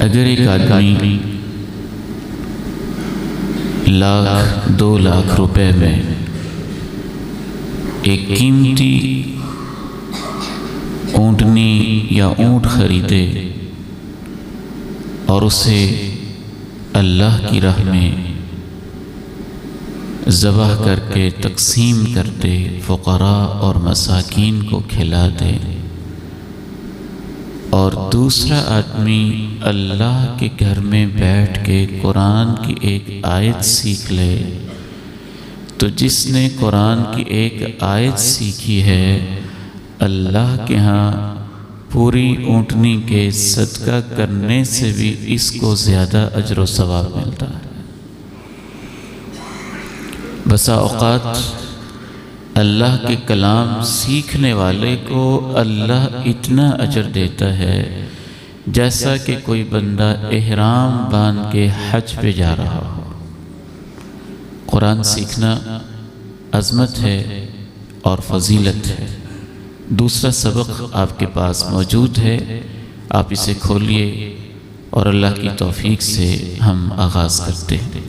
اگر ایک آدمی 1,00,000 2 لاکھ روپے میں ایک قیمتی اونٹنی یا اونٹ خریدے اور اسے اللہ کی راہ میں ذبح کر کے تقسیم کر دے، فقراء اور مساکین کو کھلا دے، اور دوسرا آدمی اللہ کے گھر میں بیٹھ کے قرآن کی ایک آیت سیکھ لے، تو جس نے قرآن کی ایک آیت سیکھی ہے اللہ کے ہاں پوری اونٹنی کے صدقہ کرنے سے بھی اس کو زیادہ اجر و ثواب ملتا ہے۔ بسا اوقات اللہ کے کلام سیکھنے والے کو اللہ اتنا اجر دیتا ہے جیسا کہ کوئی بندہ احرام باندھ کے حج پہ جا رہا ہو۔ قرآن سیکھنا عظمت ہے اور فضیلت ہے۔ دوسرا سبق آپ کے پاس موجود ہے، آپ اسے کھولیے اور اللہ کی توفیق سے ہم آغاز کرتے ہیں۔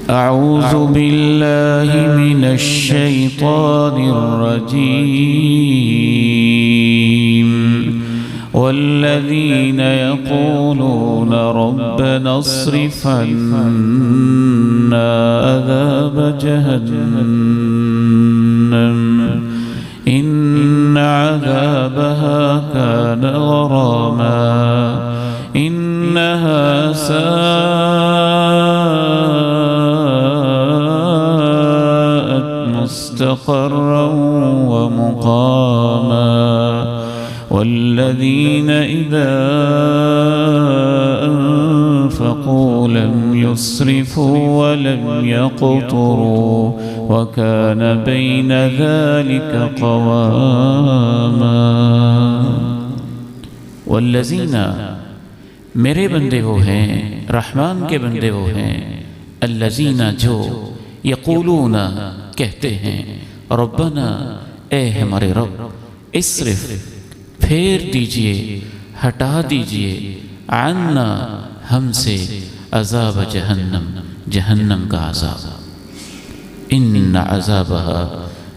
اعوذ باللہ من الشیطان الرجیم والذین یقولون ربنا اصرف عنا عذاب جہنم إن عذابها كان غراما إنها ساءت مستقرا ومقاما والذين إذا أنفقوا لم يسرفوا ولم يقتروا وَكَانَ بَيْنَ ذَلِكَ قَوَامًا۔ والذین، میرے بندے وہ ہیں، رحمان کے بندے وہ ہیں، الذین جو یقولون کہتے ہیں، ربنا اے ہمارے رب، اسرف پھیر دیجئے، ہٹا دیجئے، عنا ہم سے، عذاب جہنم، جہنم کا عذاب، ان عذابها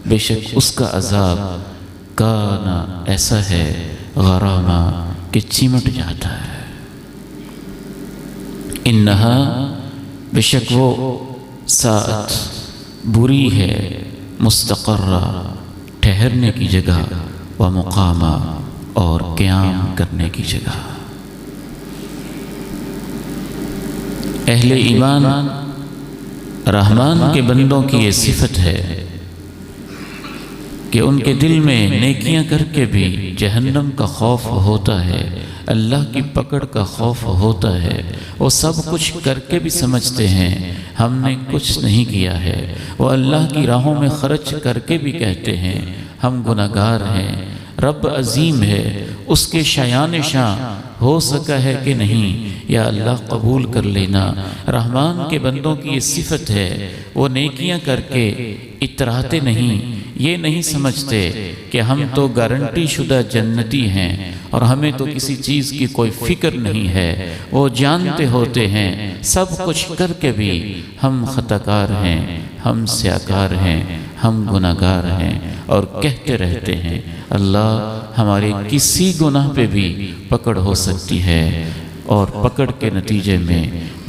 بے شک اس کا عذاب، کانا ایسا ہے، غراما کہ چمٹ جاتا ہے، انہا بے شک وہ، ساعت بری ہے، مستقرہ ٹھہرنے کی جگہ، و مقامہ اور قیام کرنے کی جگہ۔ اہل ایمان رحمان کے بندوں کی یہ صفت ہے کہ ان کے دل میں نیکیاں کر کے بھی جہنم کا خوف ہوتا ہے، اللہ کی پکڑ کا خوف ہوتا ہے، وہ سب کچھ کر کے بھی سمجھتے ہیں ہم نے کچھ نہیں کیا ہے، وہ اللہ کی راہوں میں خرچ کر کے بھی کہتے ہیں ہم گناہگار ہیں، رب عظیم ہے، اس کے شایان شاں ہو سکا ہے کہ نہیں، یا اللہ قبول کر لینا۔ رحمان کے بندوں کی یہ صفت ہے، وہ نیکیاں کر کے اتراتے نہیں، یہ نہیں سمجھتے کہ ہم تو گارنٹی شدہ جنتی ہیں اور ہمیں تو کسی چیز کی کوئی فکر نہیں ہے، وہ جانتے ہوتے ہیں سب کچھ کر کے بھی ہم خطاکار ہیں، ہم سیاکار ہیں، ہم گناہگار ہیں، اور کہتے رہتے ہیں اللہ ہمارے کسی گناہ پہ بھی پکڑ ہو سکتی ہے اور پکڑ کے نتیجے میں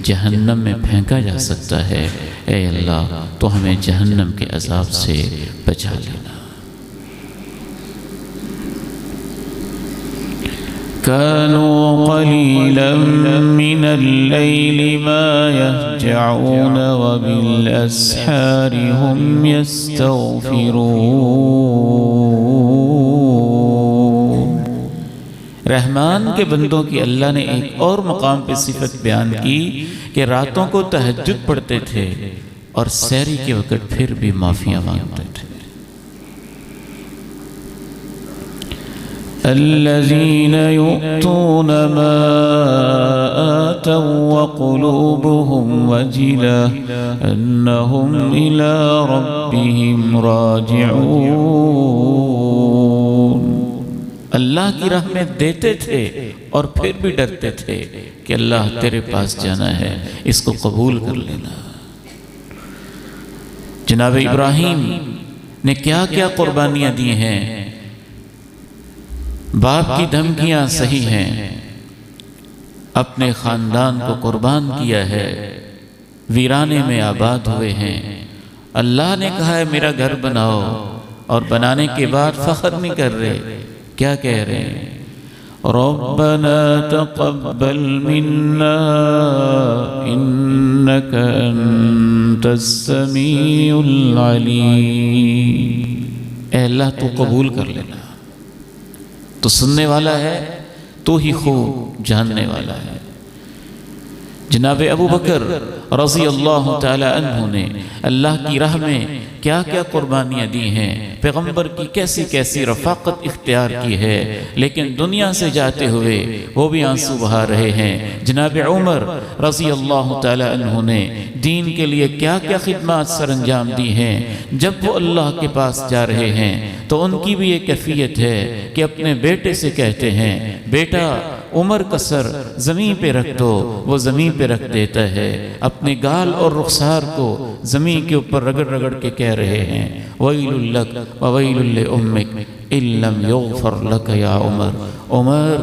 جہنم میں پھینکا جا سکتا ہے، اے اللہ تو ہمیں جہنم کے عذاب سے بچا لینا۔ كانوا قليلا من الليل ما يهجعون وبالأسحار هم يستغفرون۔ رحمان کے بندوں کی اللہ نے ایک اور مقام پہ صفت بیان کی کہ راتوں کو تہجد پڑھتے تھے اور سحری کے وقت پھر بھی معافیاں مانگتے تھے۔ الذين يؤتون ما آتوا وقلوبهم وجلة أنهم إلى ربهم راجعون۔ اللہ کی راہ میں دیتے تھے اور پھر بھی ڈرتے تھے کہ اللہ تیرے پاس جانا ہے، اس کو قبول کر لینا۔ جناب ابراہیم نے کیا کیا قربانیاں دی ہیں، باپ کی دھمکیاں صحیح ہیں، اپنے خاندان کو قربان کیا ہے، ویرانے میں آباد ہوئے ہیں۔ اللہ نے کہا ہے میرا گھر بناؤ، اور بنانے کے بعد فخر نہیں کر رہے، کیا کہہ رہے ہیں؟ ربنا تقبل منا انك انت السمیع العلیم، اے اللہ تو قبول کر لینا، تو سننے والا ہے، تو ہی خوب جاننے والا ہے۔ جناب ابو بکر رضی اللہ تعالی عنہ نے اللہ کی راہ میں کیا کیا قربانیاں دی ہیں، پیغمبر کی کیسی کیسی رفاقت اختیار کی ہے، لیکن دنیا سے جاتے ہوئے وہ بھی آنسو بہا رہے ہیں۔ جناب عمر رضی اللہ تعالی عنہ نے دین کے لیے کیا کیا خدمات سر انجام دی ہیں، جب وہ اللہ کے پاس جا رہے ہیں تو ان کی بھی ایک کیفیت ہے کہ اپنے بیٹے سے کہتے ہیں بیٹا عمر کا سر زمین پہ رکھ دو، وہ زمین پہ رکھ دیتا ہے، اپنے گال اور رخسار کو زمین کے اوپر رگڑ رگڑ کے کہہ رہے ہیں وَيْلٌ لَكَ وَوَيْلٌ لِأُمِّكَ إِن لَّمْ يُغْفَرْ لَكَ يَا عمر، عمر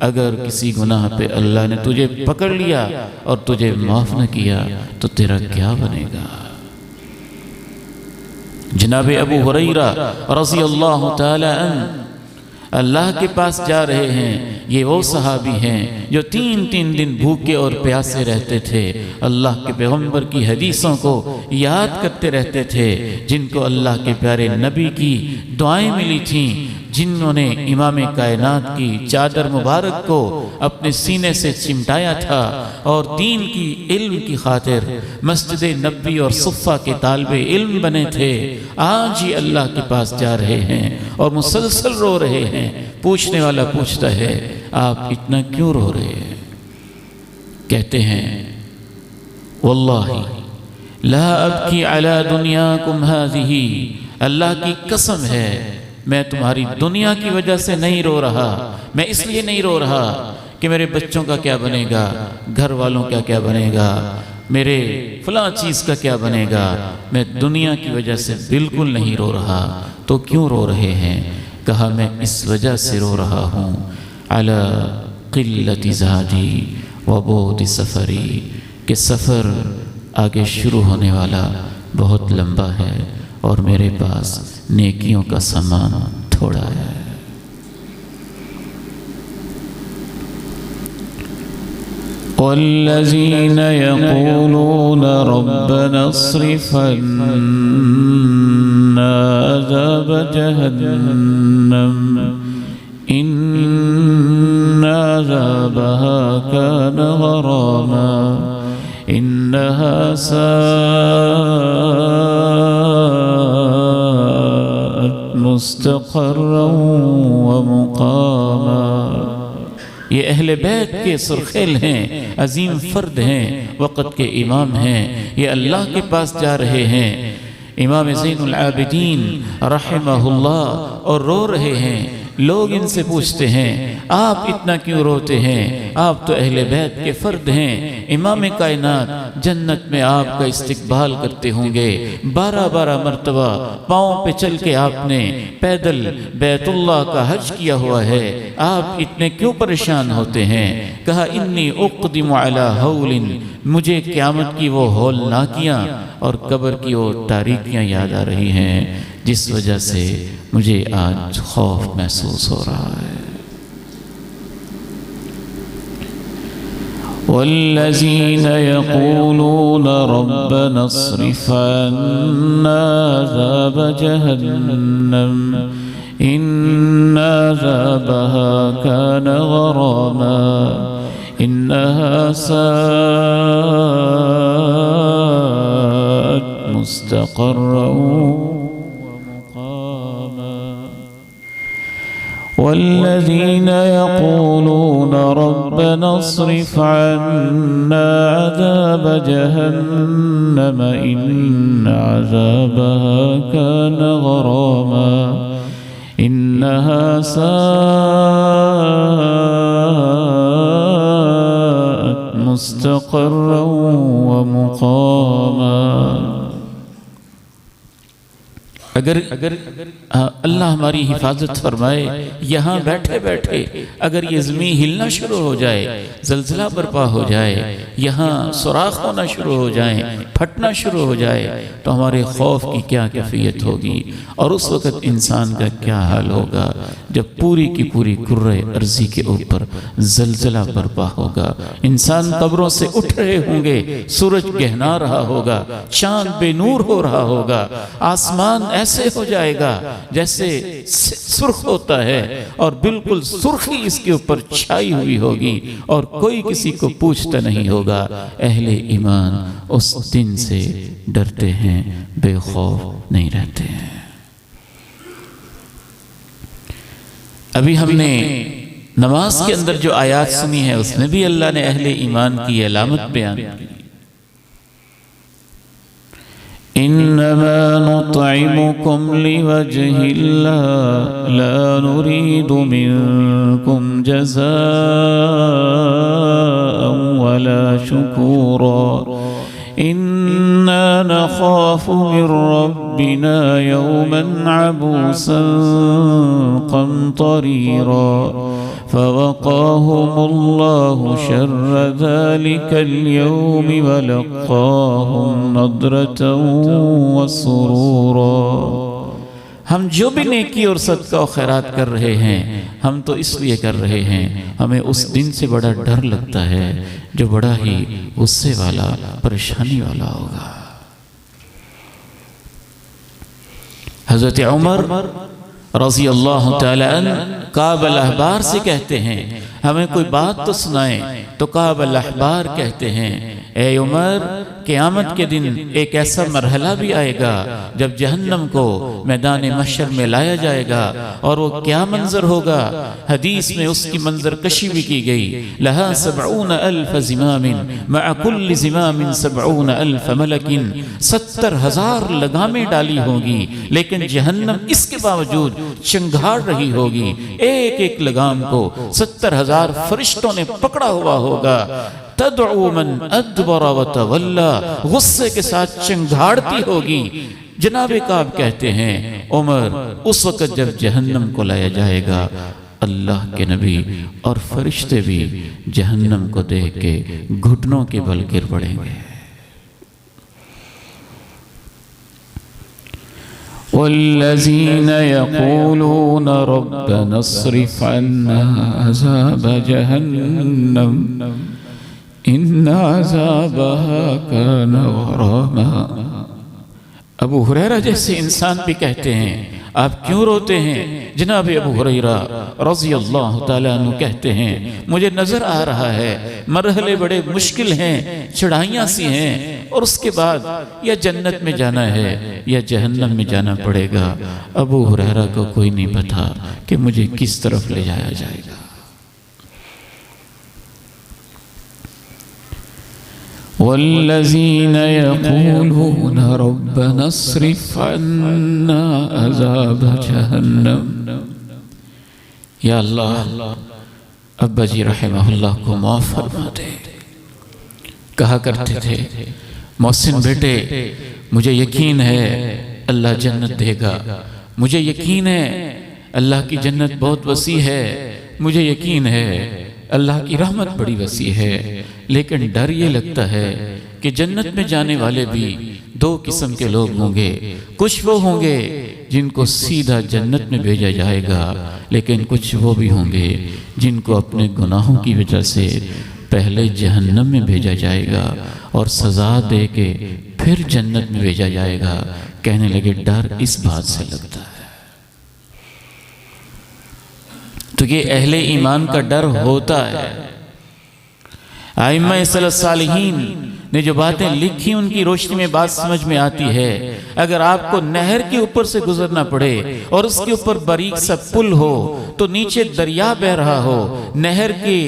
اگر کسی گناہ پہ اللہ نے تجھے پکڑ لیا اور تجھے معاف نہ کیا تو تیرا کیا بنے گا۔ جناب ابو ہریرہ رضی اللہ تعالی عنہ اللہ کے پاس جا رہے ہیں، یہ وہ صحابی ہیں جو تین دن بھوکے اور پیاسے رہتے تھے، اللہ کے پیغمبر کی حدیثوں کو یاد کرتے رہتے تھے، جن کو اللہ کے پیارے نبی کی دعائیں ملی تھیں، جنہوں نے امام کائنات کی چادر مبارک کو اپنے سینے سے چمٹایا تھا اور دین کی علم کی خاطر مسجد نبوی اور صفہ کے طالب علم بنے تھے، آج ہی اللہ کے پاس جا رہے ہیں اور مسلسل رو رہے ہیں۔ پوچھنے والا پوچھتا ہے آپ اتنا کیوں رو رہے ہیں؟ کہتے ہیں واللہ لا ابکی علی دنیاکم ہذہ، اللہ کی قسم ہے میں تمہاری دنیا کی وجہ سے نہیں رو رہا، میں اس لیے نہیں رو رہا کہ میرے بچوں کا کیا بنے گا، گھر والوں کا کیا بنے گا، میرے فلاں چیز کا کیا بنے گا، میں دنیا کی وجہ سے بالکل نہیں رو رہا۔ تو کیوں رو رہے ہیں؟ کہا میں اس وجہ سے رو رہا ہوں علی قلت زادی و بعد سفری، کہ سفر آگے شروع ہونے والا بہت لمبا ہے اور میرے پاس نیکیوں کا سامان تھوڑا ہے۔ والذین یقولون ربنا اصرف عنا عذاب جہنم ان عذابها كان غراما انها ساءت مستقرا ومقاما۔ یہ اہل بیت کے سرخیل ہیں، عظیم فرد ہیں، وقت کے امام ہیں، یہ اللہ کے پاس جا رہے ہیں، امام زین العابدین رحمہ اللہ، اور رو رہے ہیں۔ لوگ ان سے پوچھتے ہیں آپ اتنا کیوں روتے ہیں؟ آپ تو اہل بیت کے فرد ہیں، امام کائنات جنت میں آپ کا استقبال کرتے ہوں گے، 12 مرتبہ پاؤں پہ چل کے آپ نے پیدل بیت اللہ کا حج کیا ہوا ہے، آپ اتنے کیوں پریشان ہوتے ہیں؟ کہا انی اقدم علی ہول، مجھے قیامت کی وہ ہولناکیاں اور قبر کی وہ تاریکیاں یاد آ رہی ہیں، جس وجہ سے مجھے آج خوف محسوس ہو رہا ہے۔ والذین یقولون ربنا اصرف عنا عذاب جہنم ان عذابها كان غراما انها ساءت مستقرا والذین یقولون ربنا اصرف عنا عذاب جہنم ان عذابها كان غراما انها ساءت مستقرا ومقاما۔ اگر اللہ ہماری حفاظت فرمائے، یہاں بیٹھے بیٹھے اگر یہ زمین ہلنا شروع ہو جائے، زلزلہ برپا ہو جائے، یہاں سوراخ ہونا شروع ہو جائیں، پھٹنا شروع ہو جائے، تو ہمارے خوف کی کیا کیفیت ہوگی، اور اس وقت انسان کا کیا حال ہوگا جب پوری کی پوری کرۂ ارضی کے اوپر زلزلہ برپا ہوگا۔ انسان قبروں سے اٹھ رہے ہوں گے، سورج گہنا رہا ہوگا، چاند بے نور ہو رہا ہوگا، آسمان ایسے ہو جائے گا جیسے سرخ ہوتا ہے، اور بالکل سرخی اس کے اوپر چھائی ہوئی ہوگی، اور کوئی کسی کو پوچھتا نہیں ہوگا۔ اہل ایمان اس دن سے ڈرتے ہیں، بے خوف نہیں رہتے ہیں۔ ابھی ہم نے نماز کے اندر جو آیات سنی ہے، اس میں بھی اللہ نے اہل ایمان کی علامت بیان کی۔ انما نطعمكم لوجه الله لا نريد منكم جزاء ولا شكورا إنا نخاف من ربنا يوما عبوسا قمطريرا فوقاهم الله شر ذلك اليوم ولقاهم نضرة وسرورا۔ ہم جو بھی نیکی اور صدقہ و خیرات کر رہے ہیں، ہم تو اس لیے کر رہے ہیں، ہمیں اس دن سے بڑا ڈر لگتا ہے جو بڑا ہی غصے والا، پریشانی والا ہوگا۔ حضرت عمر رضی اللہ تعالی عنہ کعب الاحبار سے کہتے ہیں، ہمیں کوئی بات تو سنائیں، تو کعب الاحبار کہتے ہیں، اے عمر، قیامت کے دن ایک ایسا مرحلہ بھی آئے گا جب جہنم کو میدان محشر میں لایا جائے گا، اور وہ کیا منظر ہوگا؟ حدیث میں اس کی منظر کشی بھی کی گئی، لہا 70,000 زمام مع کل زمام 70,000 ملک، 70,000 لگامیں ڈالی ہوں گی، لیکن جہنم اس کے باوجود چنگھاڑ رہی ہوگی، ایک ایک لگام کو 70,000 فرشتوں نے پکڑا ہوا ہوگا۔ تدعو من ادبر وتولى، غصے کے ساتھ چنگھاڑتی ہوگی۔ جناب کعب کہتے ہیں، عمر، اس وقت جب جہنم کو لایا جائے گا، اللہ کے نبی اور فرشتے بھی جہنم کو دیکھ کے گھٹنوں کے بل گر پڑیں گے۔ والذین یقولون ربنا اصرف عنا عذاب جہنم ان عذابها كان غراما۔ ابو ہریرہ جیسے انسان بھی کہتے ہیں، آپ کیوں روتے ہیں؟ جناب ابو ہریرہ رضی اللہ تعالیٰ عنہ کہتے ہیں، مجھے نظر آ رہا ہے مرحلے بڑے مشکل ہیں، چڑھائیاں سی ہیں، اور اس کے بعد یا جنت میں جانا ہے یا جہنم میں جانا پڑے گا۔ ابو ہریرہ کو کوئی نہیں پتا کہ مجھے کس طرف لے جایا جائے گا۔ والذین یقولون ربنا اصرف عنا عذاب جہنم۔ یا اللہ، ابا جی رحمہ اللہ کو معاف فرما دے، کہا کرتے تھے، محسن بیٹے، مجھے یقین ہے اللہ جنت دے گا، مجھے یقین ہے اللہ کی جنت بہت وسیع ہے، مجھے یقین ہے اللہ کی رحمت بڑی وسیع ہے، لیکن ڈر یہ لگتا ہے کہ جنت میں جانے والے بھی دو قسم کے لوگ ہوں گے۔ کچھ وہ ہوں گے جن کو سیدھا جنت میں بھیجا جائے گا، لیکن کچھ وہ بھی ہوں گے جن کو اپنے گناہوں کی وجہ سے پہلے جہنم میں بھیجا جائے گا اور سزا دے کے پھر جنت میں بھیجا جائے گا۔ کہنے لگے ڈر اس بات سے لگتا ہے۔ تو یہ اہل ایمان کا ڈر ہوتا ہے۔ ائمہ سلف صالحین نے جو باتیں لکھی ان کی روشنی میں بات سمجھ میں آتی ہے۔ اگر آپ کو نہر کے اوپر سے گزرنا پڑے اور اس کے اوپر باریک سا پل ہو، تو نیچے دریا بہہ رہا ہو، نہر کی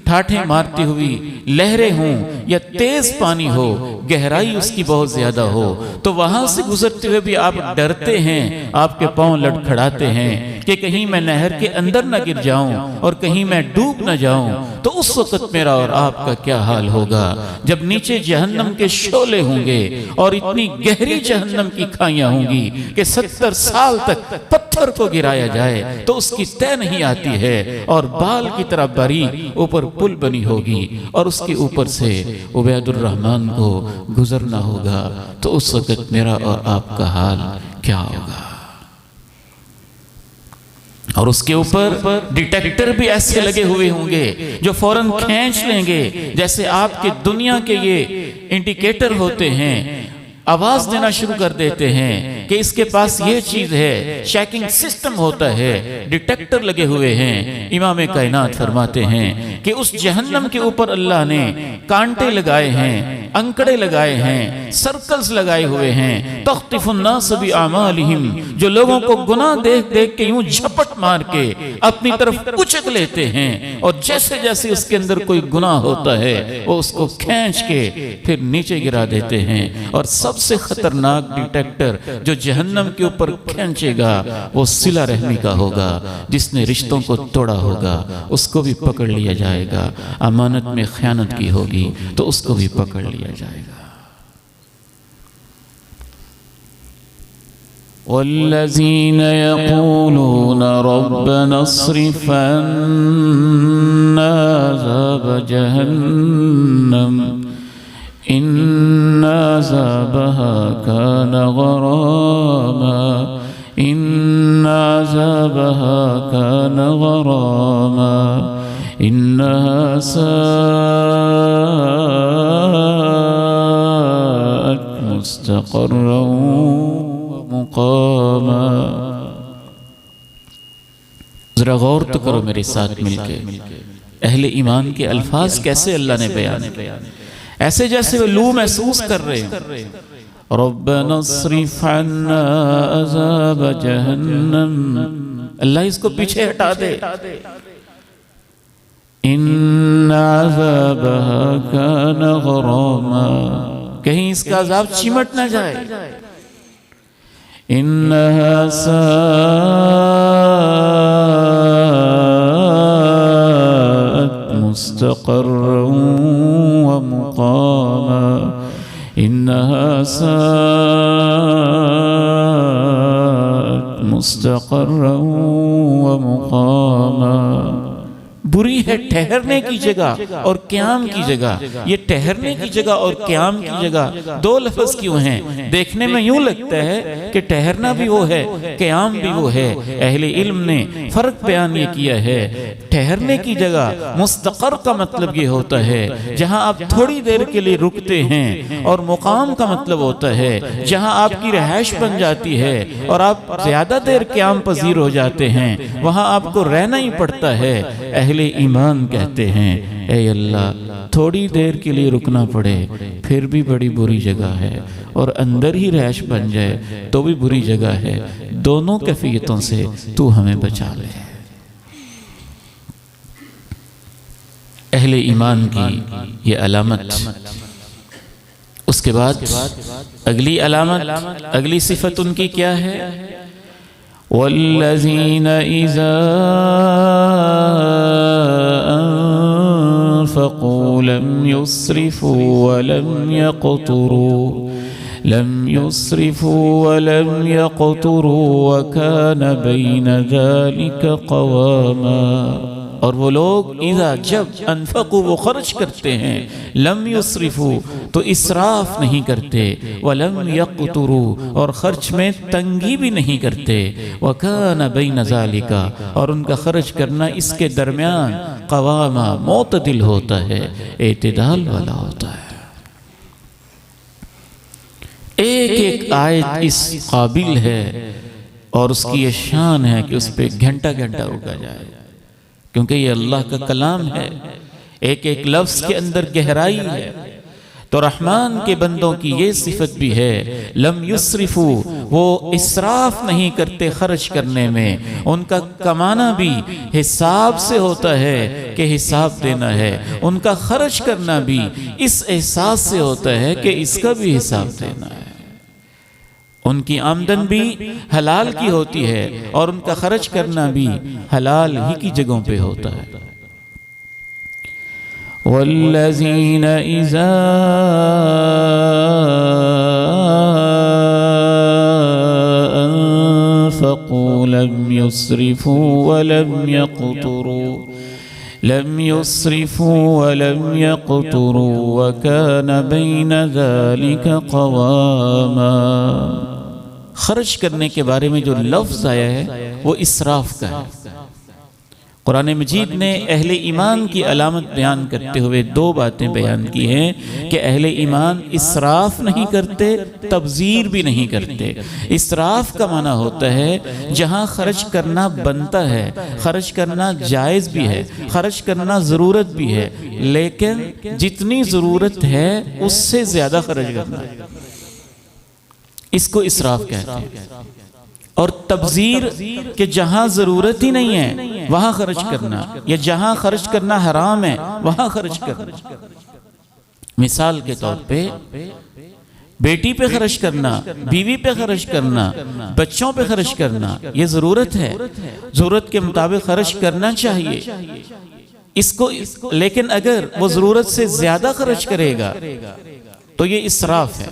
ٹھاٹھیں مارتی ہوئی لہریں ہوں یا تیز پانی ہو، گہرائی اس کی بہت زیادہ ہو، تو وہاں سے گزرتے ہوئے بھی آپ ڈرتے ہیں، آپ کے پاؤں لڑکھڑاتے ہیں کہ کہیں میں نہر کے اندر نہ گر جاؤں اور کہیں میں ڈوب نہ جاؤں، تو اس وقت میرا اور آپ کا کیا حال ہوگا جب نیچے جہنم کے شعلے ہوں گے اور اتنی گہری جہنم کی کھائیاں ہوں گی کہ 70 سال تک پتھر کو گرایا جائے تو اس کی تہ نہیں آتی ہے، اور بال کی طرح باریک اوپر پل بنی ہوگی اور اس کے اوپر سے عبید الرحمن کو گزرنا ہوگا، تو اس وقت میرا اور آپ کا حال کیا ہوگا؟ اور اس کے اوپر ڈیٹیکٹر بھی ایسے لگے ہوئے ہوں گے جو فوراً کھینچ لیں گے، جیسے آپ کے دنیا کے یہ انڈیکیٹر ہوتے ہیں، آواز دینا شروع کر دیتے ہیں کہ اس کے پاس یہ چیز ہے، چیکنگ سسٹم ہوتا ہے، ڈیٹیکٹر لگے ہوئے ہیں۔ امام کائنات فرماتے ہیں کہ اس جہنم کے اوپر اللہ نے کانٹے لگائے ہیں، انکڑے لگائے ہیں، سرکلز لگائے ہوئے ہیں، تخطف الناس بِأَعْمَالِهِمْ، جو لوگوں کو گناہ دیکھ دیکھ کے یوں جھپٹ مار کے اپنی طرف اچک لیتے ہیں، اور جیسے جیسے اس کے اندر کوئی گناہ ہوتا ہے وہ اس کو کھینچ کے پھر نیچے گرا دیتے ہیں۔ اور سب سے خطرناک ڈیٹیکٹر جو جہنم کے اوپر کھینچے گا وہ صلہ رحمی کا ہوگا، جس نے رشتوں کو توڑا ہوگا اس کو بھی پکڑ لیا جائے گا، امانت میں خیانت کی ہوگی تو اس کو بھی پکڑ لیا جائے گا۔ والذین یقولون ربنا اصرف عنا عذاب جہنم إن عذابها كان غراما إن عذابها كان غراما إنها ساءت مستقرا ومقاما۔ ذرا غور تو کرو میرے ساتھ مل کے، اہل ایمان کے الفاظ کیسے اللہ نے بیان کیے، ایسے جیسے وہ لو محسوس کر رہے ہیں۔ ربنا اصرف عنا عذاب جہنم، اللہ اس کو پیچھے ہٹا دے، ان عذابها كان غراما، کہیں اس کا عذاب چمٹ نہ جائے، انها ساءت مستقرا ومقاما إنها ساءت مستقرا ومقاما۔ بری ہے ٹھہرنے کی جگہ اور قیام کی جگہ۔ یہ ٹھہرنے کی جگہ اور قیام کی جگہ دو لفظ کیوں ہیں؟ دیکھنے میں یوں لگتا ہے کہ ٹھہرنا بھی وہ ہے، قیام بھی وہ ہے۔ اہل علم نے فرق بیان یہ کیا ہے، ٹھہرنے کی جگہ مستقر کا مطلب یہ ہوتا ہے جہاں آپ تھوڑی دیر کے لیے رکتے ہیں، اور مقام کا مطلب ہوتا ہے جہاں آپ کی رہائش بن جاتی ہے اور آپ زیادہ دیر قیام پذیر ہو جاتے ہیں، وہاں آپ کو رہنا ہی پڑتا ہے۔ اہل ایمان کہتے ہیں اے اللہ تھوڑی دیر کے لیے رکنا پڑے پھر بھی بڑی بری جگہ ہے، اور اندر ہی رہائش بن جائے تو بھی بری جگہ ہے، دونوں کیفیتوں سے تو ہمیں بچا لے۔ اہل ایمان کی یہ علامت۔ اس کے بعد اگلی علامت، اگلی صفت ان کی کیا ہے؟ والذین اذا انفقوا لم يسرفوا ولم يقتروا وكان بين ذلك قواما۔ اور وہ لوگ اذا جب انفقوا وہ خرچ کرتے ہیں، لم یسرفوا تو اسراف نہیں کرتے، ولم یقتروا اور خرچ میں تنگی بھی نہیں کرتے، وکان بین ذالک اور ان کا خرچ کرنا اس کے درمیان قواما معتدل ہوتا ہے، اعتدال والا ہوتا ہے۔ ایک ایک آیت اس قابل ہے اور اس کی یہ شان ہے کہ اس پہ گھنٹہ گھنٹہ رکا جائے، کیونکہ یہ اللہ کا کلام ہے، ایک ایک لفظ کے اندر گہرائی ہے۔ تو رحمان کے بندوں کی یہ صفت بھی ہے، لم یسرفوا وہ اسراف نہیں کرتے خرچ کرنے میں، ان کا کمانا بھی حساب سے ہوتا ہے کہ حساب دینا ہے، ان کا خرچ کرنا بھی اس احساس سے ہوتا ہے کہ اس کا بھی حساب دینا ہے۔ ان کی آمدن بھی حلال کی ہوتی ہے اور ان کا خرچ کرنا بھی حلال ہی کی جگہوں پہ ہوتا ہے۔ وَالَّذِينَ إِذَا أَنفَقُوا لَمْ يُسْرِفُوا وَلَمْ يَقْتُرُوا وَكَانَ بَيْنَ ذَلِكَ قَوَامًا۔ خرچ کرنے کے بارے میں جو لفظ آیا ہے وہ اسراف کا ہے۔ قرآن مجید نے اہل ایمان کی علامت بیان کرتے ہوئے دو باتیں بیان کی ہیں کہ اہل ایمان اسراف نہیں کرتے، تبذیر بھی نہیں کرتے۔ اسراف کا معنی ہوتا ہے جہاں خرچ کرنا بنتا ہے، خرچ کرنا جائز بھی ہے، خرچ کرنا ضرورت بھی ہے، لیکن جتنی ضرورت ہے اس سے زیادہ خرچ کرنا، اس کو اسراف کہتے ہیں۔ اور تبذیر کہ جہاں ضرورت ہی نہیں ہے وہاں خرچ کرنا، یا جہاں خرچ کرنا حرام ہے وہاں خرچ کرنا۔ مثال کے طور پہ بیٹی پہ خرچ کرنا، بیوی پہ خرچ کرنا، بچوں پہ خرچ کرنا، یہ ضرورت ہے، ضرورت کے مطابق خرچ کرنا چاہیے اس کو، لیکن اگر وہ ضرورت سے زیادہ خرچ کرے گا تو یہ اسراف ہے،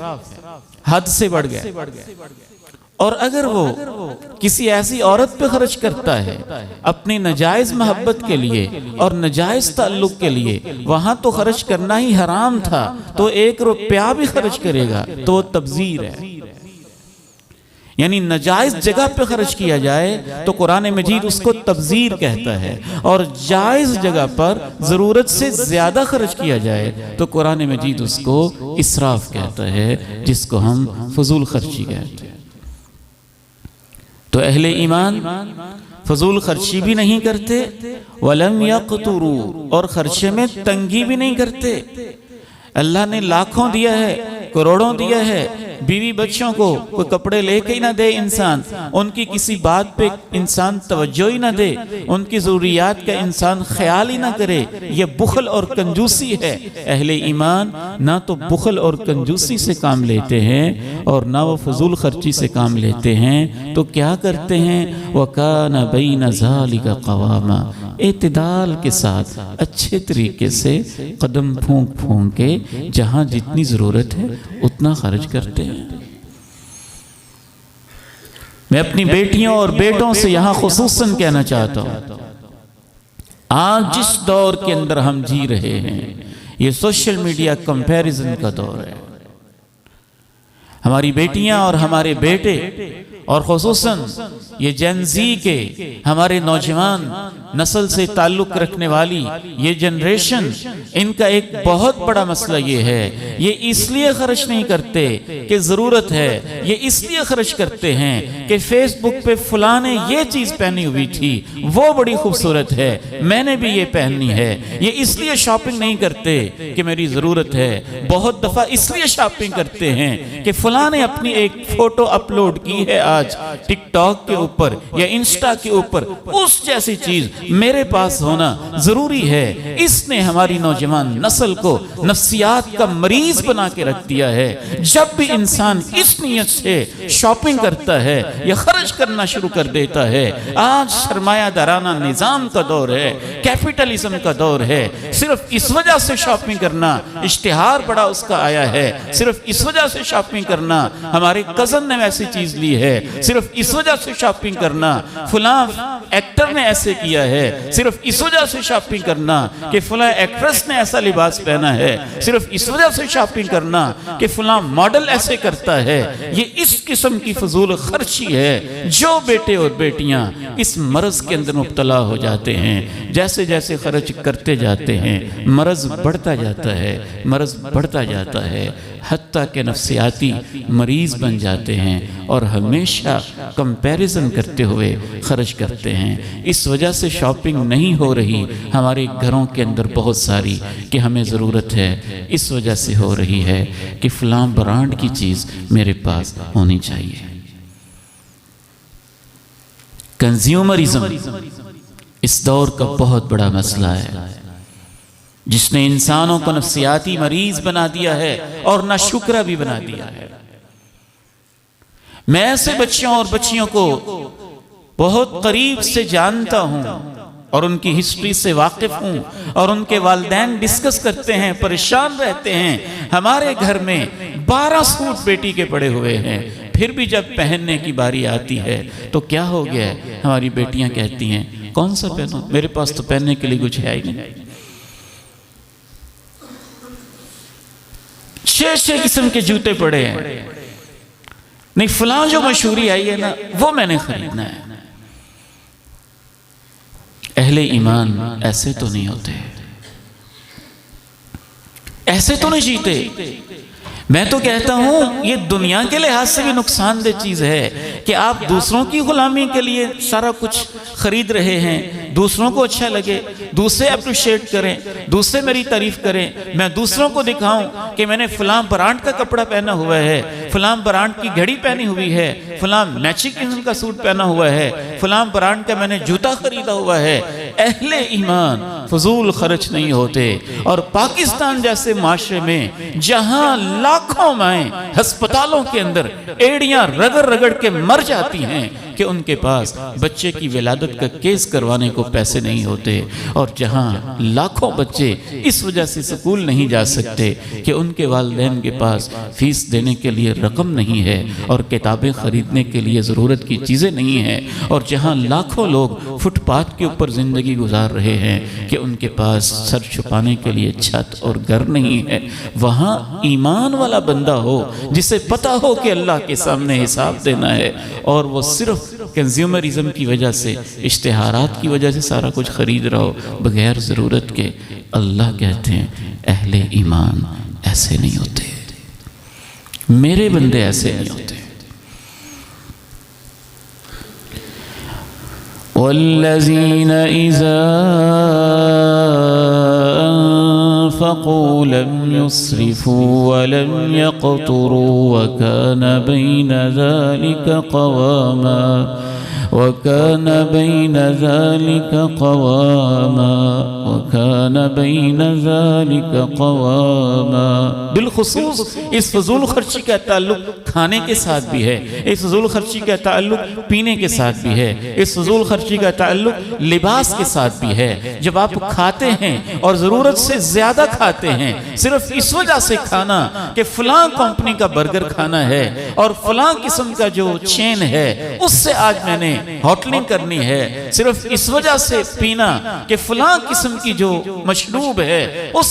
حد سے بڑھ گیا۔ اور اگر وہ کسی ایسی عورت پہ خرچ کرتا ہے اپنی ناجائز محبت کے لیے اور ناجائز تعلق کے لیے، وہاں تو خرچ کرنا ہی حرام تھا، تو 1 روپیہ بھی خرچ کرے گا تو وہ تبذیر ہے۔ یعنی ناجائز جگہ پہ خرچ کیا جائے تو قرآن مجید اس کو تبذیر کہتا ہے، اور جائز جگہ پر ضرورت سے زیادہ خرچ کیا جائے تو قرآن مجید اس کو اسراف کہتا ہے، جس کو ہم فضول خرچی کہتے ہیں۔ تو اہل ایمان فضول خرچی بھی نہیں کرتے، وَلَمْ يَقْتُرُوا، اور خرچے میں تنگی بھی نہیں کرتے۔ اللہ نے لاکھوں دیا ہے، کروڑوں دیا ہے، بیوی بچوں کو کوئی کپڑے لے کے ہی نہ دے انسان، ان کی کسی بات پہ انسان توجہ ہی نہ دے، ان کی ضروریات کا انسان خیال ہی نہ کرے، یہ بخل اور کنجوسی ہے۔ اہل ایمان نہ تو بخل اور کنجوسی سے کام لیتے ہیں اور نہ وہ فضول خرچی سے کام لیتے ہیں، تو کیا کرتے ہیں؟ وَكَانَ بَيْنَ ذَلِكَ قَوَامًا، اعتدال کے ساتھ اچھے طریقے سے قدم پھونک پھونک کے جہاں جتنی ضرورت ہے اتنا خرچ کرتے ہیں۔ میں اپنی بیٹیوں اور بیٹوں سے یہاں خصوصاً کہنا چاہتا ہوں، آج جس دور کے اندر ہم جی رہے ہیں یہ سوشل میڈیا کمپیریزن کا دور ہے۔ ہماری بیٹیاں اور ہمارے بیٹے اور خصوصاً یہ جین زی کے ہمارے نوجوان نسل سے تعلق رکھنے والی یہ جنریشن، ان کا ایک بہت بڑا مسئلہ یہ ہے، یہ اس لیے خرچ نہیں کرتے کہ ضرورت ہے، یہ اس لیے خرچ کرتے ہیں کہ فیس بک پہ فلاں نے یہ چیز پہنی ہوئی تھی، وہ بڑی خوبصورت ہے، میں نے بھی یہ پہننی ہے۔ یہ اس لیے شاپنگ نہیں کرتے کہ میری ضرورت ہے، بہت دفعہ اس لیے شاپنگ کرتے ہیں کہ فلاں نے اپنی ایک فوٹو اپلوڈ کی ہے آج ٹک ٹاک کے اوپر یا انسٹا کے اوپر، اس جیسی چیز میرے پاس ہونا ضروری ہے۔ اس نے ہماری نوجوان نسل کو نفسیات کا مریض بنا کے رکھ دیا ہے۔ جب بھی انسان اس نیت سے شاپنگ کرتا ہے یا خرچ کرنا شروع کر دیتا ہے، آج سرمایہ دارانہ نظام کا دور ہے، کیپٹلزم کا دور ہے، صرف اس وجہ سے شاپنگ کرنا، اشتہار بڑا اس کا آیا ہے، صرف اس وجہ سے شاپنگ کرنا ہمارے کزن نے ایسی چیز لی ہے، صرف اس وجہ سے شاپنگ کرنا فلاں ایکٹر نے ایسے کیا ہے، صرف اس وجہ سے شاپنگ کرنا کہ فلاں ایکٹریس نے ایسا لباس پہنا ہے، صرف اس وجہ سے شاپنگ کرنا کہ فلاں ماڈل ایسے کرتا ہے۔ یہ اس قسم کی فضول خرچی ہے۔ جو بیٹے اور بیٹیاں اس مرض کے اندر مبتلا ہو جاتے ہیں، جیسے جیسے خرچ کرتے جاتے ہیں مرض بڑھتا جاتا ہے، مرض بڑھتا جاتا ہے، حتیٰ کہ نفسیاتی مریض بن جاتے ہیں اور ہمیشہ کمپیریزن کرتے ہوئے خرچ کرتے ہیں۔ اس وجہ سے شاپنگ نہیں ہو رہی ہمارے گھروں کے اندر بہت ساری کہ ہمیں ضرورت ہے، اس وجہ سے ہو رہی ہے کہ فلاں برانڈ کی چیز میرے پاس ہونی چاہیے۔ کنزیومرزم اس دور کا بہت بڑا مسئلہ ہے، جس نے انسانوں کو نفسیاتی مریض بنا دیا ہے اور ناشکرا بھی بنا دیا ہے۔ میں ایسے بچوں اور بچیوں کو بہت قریب سے جانتا ہوں اور ان کی ہسٹری سے واقف ہوں، اور ان کے والدین ڈسکس کرتے ہیں، پریشان رہتے ہیں۔ ہمارے گھر میں 12 سوٹ بیٹی کے پڑے ہوئے ہیں، پھر بھی جب پہننے کی باری آتی ہے تو کیا ہو گیا ہے؟ ہماری بیٹیاں کہتی ہیں کون سا پہنو، میرے پاس تو پہننے کے لیے کچھ ہے ہی نہیں۔ 6 قسم کے جوتے پڑے ہیں، نہیں فلاں جو مشہوری آئی ہے نا وہ میں نے خریدنا ہے۔ اہل ایمان ایسے تو نہیں ہوتے، ایسے تو نہیں جیتے۔ میں تو کہتا ہوں یہ دنیا کے لحاظ سے بھی نقصان دہ چیز ہے کہ آپ دوسروں کی غلامی کے لیے سارا کچھ خرید رہے ہیں، دوسروں کو اچھا لگے، دوسرے اپریشیٹ کریں، دوسرے میری تعریف کریں، میں دوسروں کو دکھاؤں کہ میں نے فلاں برانڈ کا کپڑا پہنا ہوا ہے، فلاں برانڈ کی گھڑی پہنی ہوئی ہے، فلاں میچنگ قسم کا سوٹ پہنا ہوا ہے، فلاں برانڈ کا میں نے جوتا خریدا ہوا ہے۔ اہل ایمان فضول خرچ نہیں ہوتے، اور پاکستان جیسے معاشرے میں جہاں لاکھوں مائیں ہسپتالوں کے اندر ایڑیاں رگڑ رگڑ کے مر جاتی ہیں کہ ان کے پاس بچے کی ولادت کا کیس کروانے کو پیسے نہیں ہوتے، اور جہاں لاکھوں بچے اس وجہ سے سکول نہیں جا سکتے کہ ان کے والدین کے پاس فیس دینے کے لیے رقم نہیں ہے اور کتابیں خریدنے کے لیے ضرورت کی چیزیں نہیں ہیں، اور جہاں لاکھوں لوگ فٹ پاتھ کے اوپر زندگی گزار رہے ہیں کہ ان کے پاس سر چھپانے کے لیے چھت اور گھر نہیں ہے، وہاں ایمان والا بندہ ہو جسے پتا ہو کہ اللہ کے سامنے حساب دینا ہے، اور وہ صرف کنزیومرزم کی وجہ سے، اشتہارات کی وجہ سے سارا کچھ خرید رہا ہو بغیر ضرورت کے۔ اللہ کہتے ہیں اہل ایمان ایسے نہیں ہوتے، میرے بندے ایسے نہیں ہوتے۔ وَالَّذِينَ إِذَا أَنفَقُوا لَمْ يُسْرِفُوا وَلَمْ يَقْتُرُوا وَكَانَ بَيْنَ ذَلِكَ قواما۔ بالخصوص اس فضول خرچی کا تعلق کھانے کے ساتھ بھی ہے، اس فضول خرچی کا تعلق پینے کے ساتھ بھی ہے، اس فضول خرچی کا تعلق لباس کے ساتھ بھی ہے۔ جب آپ کھاتے ہیں اور ضرورت سے زیادہ کھاتے ہیں صرف اس وجہ سے کھانا کہ فلاں کمپنی کا برگر کھانا ہے اور فلاں قسم کا جو چین ہے اس سے آج میں نے ہوٹلنگ کرنی ہے، صرف اس وجہ سے پینا کہ فلاں قسم کی جو مشروب ہے اس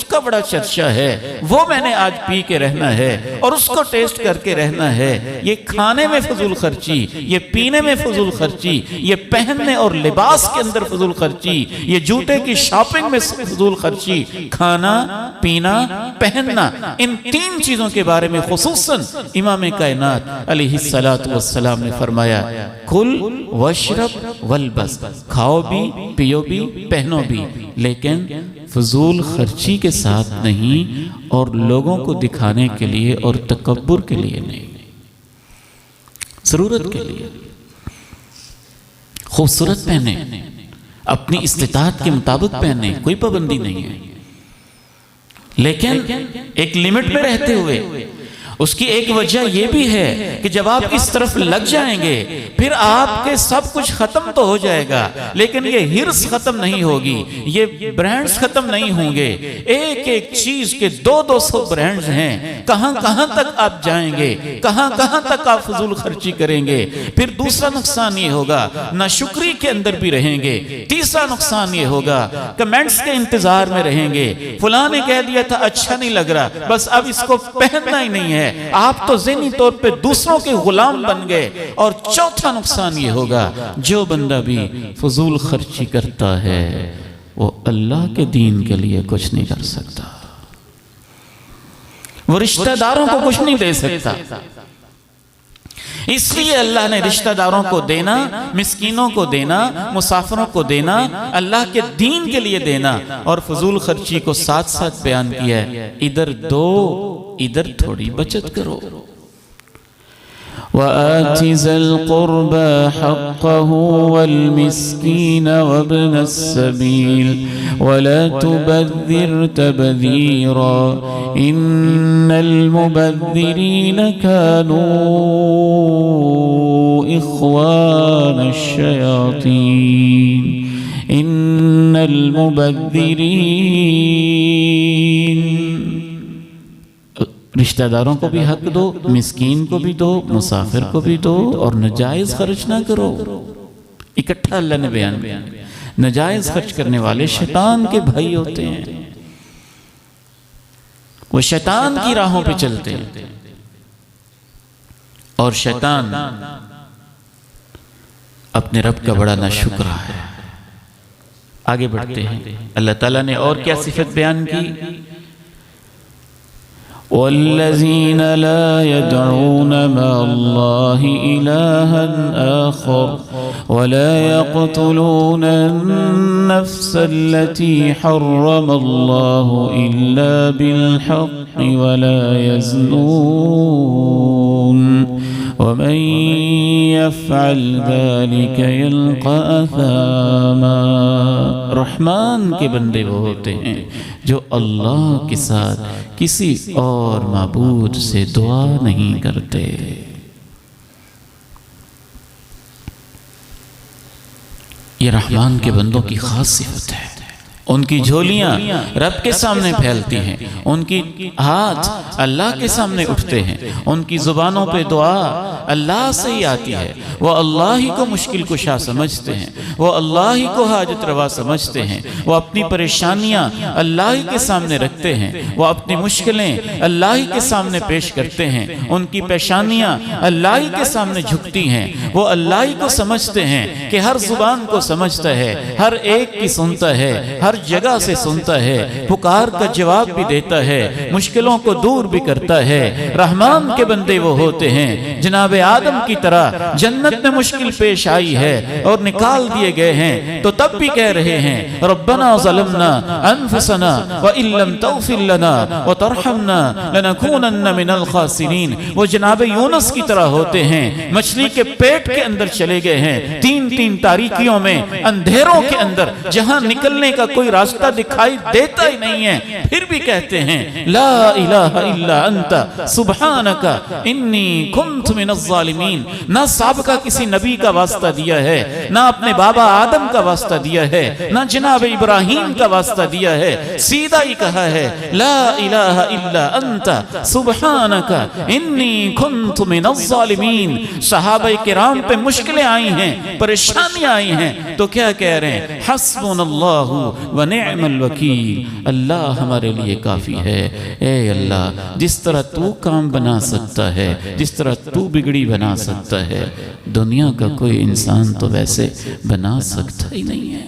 کا بڑا چرچا ہے، وہ میں نے آج پی کے رہنا ہے اور اس کو ٹیسٹ کر کے رہنا ہے۔ یہ کھانے میں فضول خرچی، یہ پینے میں فضول خرچی، یہ پہننے اور لباس کے اندر فضول خرچی، یہ جوتے کی شاپنگ میں فضول خرچی، کھانا پینا پہننا، ان 3 چیزوں کے بارے میں خصوصاً امام کائنات علیہ السلام نے فرمایا کل واشرب والبس، کھاؤ بھی پیو بھی پہنو بھی، لیکن فضول خرچی کے ساتھ نہیں اور لوگوں کو دکھانے کے لیے اور تکبر کے لیے نہیں، ضرورت کے لیے۔ خوبصورت پہنے، اپنی استطاعت کے مطابق پہنے، کوئی پابندی نہیں ہے، لیکن ایک لمٹ میں رہتے ہوئے۔ اس کی ایک وجہ یہ بھی ہے کہ جب آپ اس طرف لگ جائیں گے پھر آپ کے سب کچھ ختم تو ہو جائے گا، لیکن یہ ہرس ختم نہیں ہوگی، یہ برانڈز ختم نہیں ہوں گے۔ ایک ایک چیز کے 200 برانڈز ہیں، کہاں کہاں تک آپ جائیں گے، کہاں کہاں تک آپ فضول خرچی کریں گے۔ پھر دوسرا نقصان یہ ہوگا ناشکری کے اندر بھی رہیں گے، تیسرا نقصان یہ ہوگا کمنٹس کے انتظار میں رہیں گے، فلاں نے کہہ دیا تھا اچھا نہیں لگ رہا بس اب اس کو پہننا ہی نہیں ہے، آپ تو ذہنی طور پہ دوسروں کے غلام بن گئے۔ اور چوتھا نقصان یہ ہوگا جو بندہ بھی فضول خرچی کرتا ہے وہ اللہ کے دین کے لیے کچھ نہیں کر سکتا، وہ رشتہ داروں کو کچھ نہیں دے سکتا۔ اس لیے اللہ نے رشتہ داروں کو دینا، مسکینوں کو دینا، مسافروں کو دینا، اللہ کے دین کے لیے دینا، اور فضول خرچی کو ساتھ ساتھ بیان کیا ہے، ادھر دو ادھر تھوڑی بچت کرو۔ وآت ذا القربى حقه والمسكين وابن السبيل ولا تبذر تبذيرا إن المبذرين كانوا إخوان الشياطين إن المبذرين رشتہ داروں کو بھی حق دو، مسکین کو بھی دو، مسافر کو بھی دو، اور نجائز خرچ نہ کرو۔ اکٹھا اللہ نے بیان کیا نجائز خرچ کرنے والے شیطان کے بھائی ہوتے ہیں، وہ شیطان کی راہوں پہ چلتے ہیں، اور شیطان اپنے رب کا بڑا ناشکرا ہے۔ آگے بڑھتے ہیں، اللہ تعالیٰ نے اور کیا صفت بیان کی؟ والذين لا يدعون مع الله إلها آخر ولا يقتلون النفس التي حرم الله إلا بالحق ولا يزنون ومن يفعل ذلك يلقى أثاما۔ رحمان کے بندے وہ ہوتے ہیں جو اللہ کے ساتھ کسی اور معبود سے دعا نہیں کرتے۔ یہ رحمان کے بندوں کی خاص صفت ہے، ان کی جھولیاں رب کے سامنے پھیلتی ہیں، ان کی ہاتھ اللہ کے سامنے اٹھتے ہیں، ان کی زبانوں پہ دعا اللہ سے ہی آتی ہے، وہ اللہ ہی کو مشکل کشا سمجھتے ہیں، وہ اللہ ہی کو حاجت روا سمجھتے ہیں، وہ اپنی پریشانیاں اللہ ہی کے سامنے رکھتے ہیں، وہ اپنی مشکلیں اللہ ہی کے سامنے پیش کرتے ہیں، ان کی پیشانیاں اللہ ہی کے سامنے جھکتی ہیں، وہ اللہ ہی کو سمجھتے ہیں کہ ہر زبان کو سمجھتا ہے، ہر ایک کی سنتا ہے، ہر جگہ سے سنتا ہے، پکار کا جواب بھی دیتا ہے، مشکلوں کو دور بھی کرتا ہے۔ رحمان کے بندے وہ ہوتے ہیں، جناب آدم کی طرح جنت میں مشکل پیش آئی ہے اور نکال دیے گئے ہیں تو تب بھی کہہ رہے ہیں ربنا ظلمنا انفسنا وان لم تغفر لنا وترحمنا لنكونن من الخاسرین۔ وہ جناب یونس کی طرح ہوتے ہیں، مچھلی کے پیٹ کے اندر چلے گئے ہیں، تین تاریکیوں میں، اندھیروں کے اندر، جہاں نکلنے کا کوئی راستہ دکھائی دیتا ہی نہیں ہے، پھر بھی کہتے ہیں لا الہ الا انت سبحانک انی کنت من الظالمین۔ نہ سابقہ کسی نبی کا واسطہ دیا ہے، نہ اپنے بابا آدم کا واسطہ دیا ہے، نہ جناب ابراہیم کا واسطہ دیا ہے، سیدھا ہی کہا ہے لا الہ الا انت سبحانک انی کنت من الظالمین۔ صحابہ کرام پہ مشکلیں آئی ہیں، پریشانیاں آئی ہیں، تو کیا کہہ رہے ہیں حسبنا اللہ ونعم الوکیل، اللہ ہمارے لیے کافی ہے۔ اے اللہ، جس طرح تو کام بنا سکتا ہے، جس طرح تو بگڑی بنا سکتا ہے، دنیا کا کوئی انسان تو ویسے بنا سکتا ہی نہیں ہے۔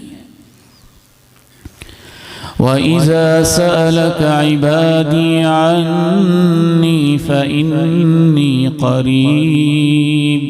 وَإِذَا سَأَلَكَ عِبَادِي عَنِّي فَإِنِّي قَرِيبٌ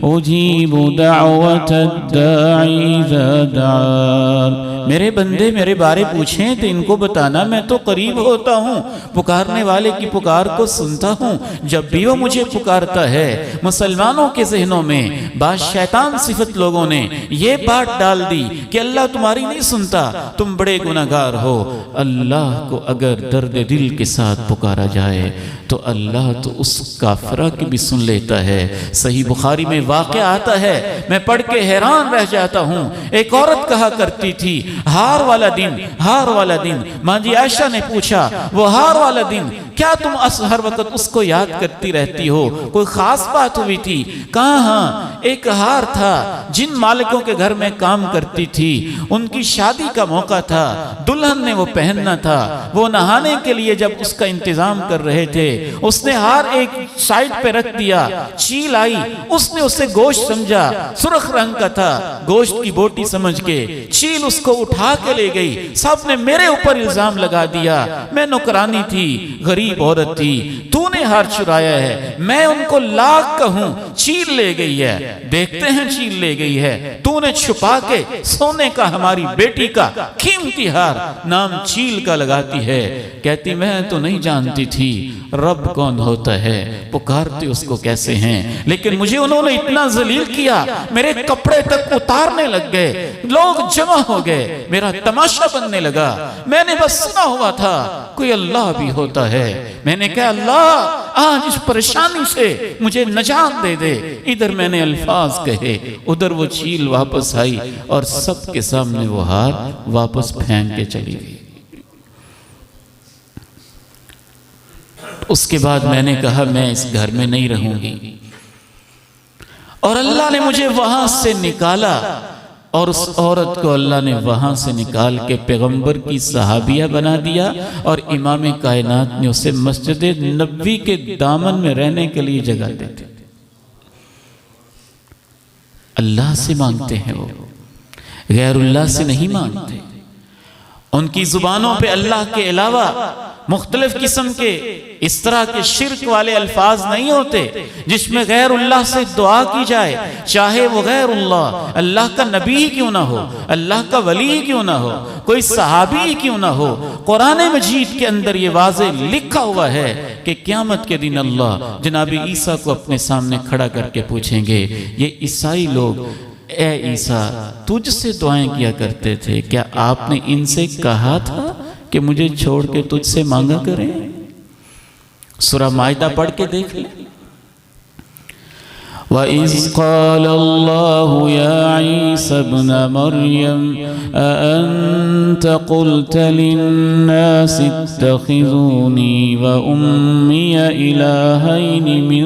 أُجِيبُ دَعْوَةَ الدَّاعِ إِذَا دَعَانِ۔ میرے بندے میرے بارے پوچھیں تو ان کو بتانا میں تو قریب ہوتا ہوں، پکارنے والے کی پکار کو سنتا ہوں جب بھی وہ مجھے پکارتا ہے۔ مسلمانوں کے ذہنوں میں بعض شیطان صفت لوگوں نے یہ بات ڈال دی کہ اللہ تمہاری نہیں سنتا، تم بڑے گناہگار ہو۔ اللہ کو اگر درد دل کے ساتھ پکارا جائے تو اللہ تو اس کافرہ کی بھی سن لیتا ہے۔ صحیح بخاری میں واقعہ آتا ہے، میں پڑھ کے حیران رہ جاتا ہوں۔ ایک عورت کہا کرتی تھی ہار والا دن، ہار والا دن۔ ماں جی عائشہ نے پوچھا وہ ہار والا دن کیا تم ہر وقت اس کو یاد کرتی رہتی ہو؟ کوئی خاص بات ہوئی تھی؟ کہاں ہاں، ایک ہار تھا، جن مالکوں کے گھر میں کام کرتی تھی ان کی شادی کا موقع تھا، دلہن نے وہ پہننا تھا۔ وہ نہانے کے لیے جب اس کا انتظام کر رہے تھے، اس نے ہار ایک سائڈ پہ رکھ دیا، چیل آئی، اس نے اسے گوشت سمجھا، سرخ رنگ کا تھا، گوشت کی بوٹی سمجھ کے چیل اس کو اٹھا کے لے گئی۔ سب نے میرے اوپر الزام لگا دیا، میں نوکرانی تھی، غریب عورت تھی، تو نے ہار چرایا ہے، میں ان کو لاکھ کہوں چیل لے گئی ہے، دیکھتے ہیں چیل لے گئی ہے، تو نے چھپا کے سونے کا ہماری بیٹی کا قیمتی ہار نام چیل کا لگاتی ہے۔ کہتی میں تو نہیں جانتی تھی رب کون ہوتا ہے، پکارتے اس کو کیسے ہیں، لیکن مجھے انہوں نے اتنا ذلیل کیا، میرے کپڑے تک اتارنے لگ گئے، لوگ جمع ہو گئے، میرا تماشا بننے لگا۔ میں نے بس سنا ہوا تھا کوئی اللہ بھی ہوتا ہے، میں نے کہا اللہ آج اس پریشانی سے مجھے نجات دے دے۔ ادھر میں نے الفاظ کہے، ادھر وہ چیل واپس آئی اور سب کے سامنے وہ ہار واپس پھینک کے چلی گئی۔ اس کے بعد میں نے کہا میں اس گھر میں نہیں رہوں گی، اور اللہ نے مجھے وہاں سے نکالا، اور اس عورت کو اللہ نے وہاں سے نکال کے پیغمبر کی صحابیہ بنا دیا، اور امام کائنات نے اسے مسجد نبوی کے دامن میں رہنے کے لیے جگہ دے دی۔ اللہ سے مانگتے ہیں وہ، غیر اللہ سے نہیں مانگتے۔ ان کی زبانوں پہ اللہ کے علاوہ مختلف قسم کے اس طرح کے شرک والے الفاظ نہیں ہوتے جس میں غیر اللہ سے دعا کی جائے، چاہے وہ غیر اللہ کا نبی کیوں نہ ہو، اللہ کا ولی کیوں نہ ہو، کوئی صحابی کیوں نہ ہو۔ قرآن مجید کے اندر یہ واضح لکھا ہوا ہے کہ قیامت کے دن اللہ جناب عیسیٰ کو اپنے سامنے کھڑا کر کے پوچھیں گے، یہ عیسائی لوگ اے عیسیٰ تجھ سے دعائیں کیا کرتے تھے، کیا آپ نے ان سے کہا تھا کہ مجھے چھوڑ کے تجھ سے مانگا کریں؟ سورہ مائدہ پڑھ کے دیکھ لیں۔ وَإِذْ قَالَ اللَّهُ يَا عِيسَى ابْنَ مَرْيَمَ أَأَنْتَ قُلْتَ لِلنَّاسِ اتَّخِذُونِي وَأُمِّيَ إِلَٰهَيْنِ مِن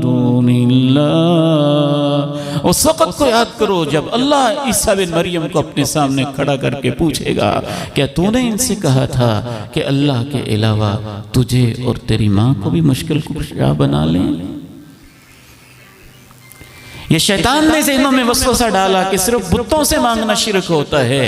دُونِ اللَّهِ۔ اس وقت کو یاد کرو جب اللہ عیسیٰ بن مریم کو اپنے سامنے کھڑا کر کے پوچھے گا کیا تو نے ان سے کہا تھا کہ اللہ کے علاوہ تجھے اور تیری ماں کو بھی مشکل کشا بنا لیں؟ یہ شیطان نے ذہنوں میں وسوسہ ڈالا کہ صرف بتوں سے مانگنا شرک ہوتا ہے،